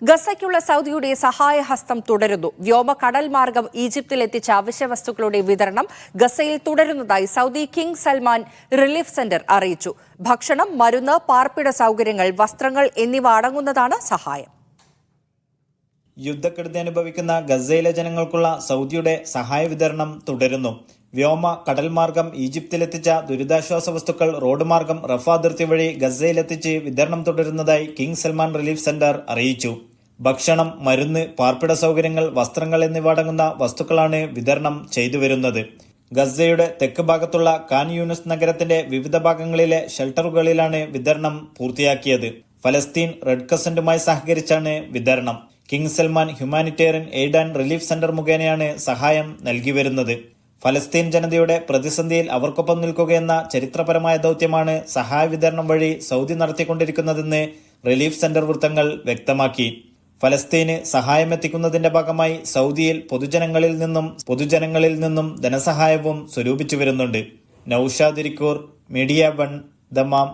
ഗസയ്ക്കുള്ള സൗദിയുടെ സഹായഹസ്തം തുടരുന്നു. വ്യോമ കടൽ മാർഗം ഈജിപ്തിൽ എത്തിച്ച അവശ്യവസ്തുക്കളുടെ വിതരണം ഗസയിൽ തുടരുന്നതായി Saudi king Salman relief centre അറിയിച്ചു. ഭക്ഷണം, മരുന്ന്, പാർപ്പിട സൗകര്യങ്ങൾ, വസ്ത്രങ്ങൾ എന്നിവ അടങ്ങുന്നതാണ് സഹായം. യുദ്ധക്കെടുതി അനുഭവിക്കുന്ന ഗസയിലെ ജനങ്ങൾക്കുള്ള സൗദിയുടെ സഹായ വിതരണം തുടരുന്നു. വ്യോമ കടൽ മാർഗം ഈജിപ്തിലെത്തിച്ച ദുരിതാശ്വാസ വസ്തുക്കൾ റോഡ് മാർഗം റഫ അതിർത്തി വഴി ഗസയിലെത്തിച്ച് വിതരണം തുടരുന്നതായി കിങ് സൽമാൻ റിലീഫ് സെന്റർ അറിയിച്ചു. ഭക്ഷണം, മരുന്ന്, പാർപ്പിട സൗകര്യങ്ങൾ, വസ്ത്രങ്ങൾ എന്നിവ അടങ്ങുന്ന വസ്തുക്കളാണ് വിതരണം ചെയ്തുവരുന്നത്. ഗസയുടെ തെക്ക് ഭാഗത്തുള്ള ഖാൻ യൂനിസ് നഗരത്തിന്റെ വിവിധ ഭാഗങ്ങളിലെ ഷെൽട്ടറുകളിലാണ് വിതരണം പൂർത്തിയാക്കിയത്. ഫലസ്തീൻ റെഡ് ക്രസന്റുമായി സഹകരിച്ചാണ് വിതരണം. King Salman humanitarian aid and relief centre മുഖേനയാണ് സഹായം നൽകി വരുന്നത്. ഫലസ്തീൻ ജനതയുടെ പ്രതിസന്ധിയിൽ അവർക്കൊപ്പം നിൽക്കുകയെന്ന ചരിത്രപരമായ ദൌത്യമാണ് സഹായ വിതരണം വഴി സൗദി നടത്തിക്കൊണ്ടിരിക്കുന്നതെന്ന് റിലീഫ് സെന്റർ വൃത്തങ്ങൾ വ്യക്തമാക്കി. ഫലസ്തീന് സഹായമെത്തിക്കുന്നതിന്റെ ഭാഗമായി സൗദിയിൽ പൊതുജനങ്ങളിൽ നിന്നും ധനസഹായവും സ്വരൂപിച്ചു വരുന്നുണ്ട്. Naushad Irikkur, media 1, Dammam.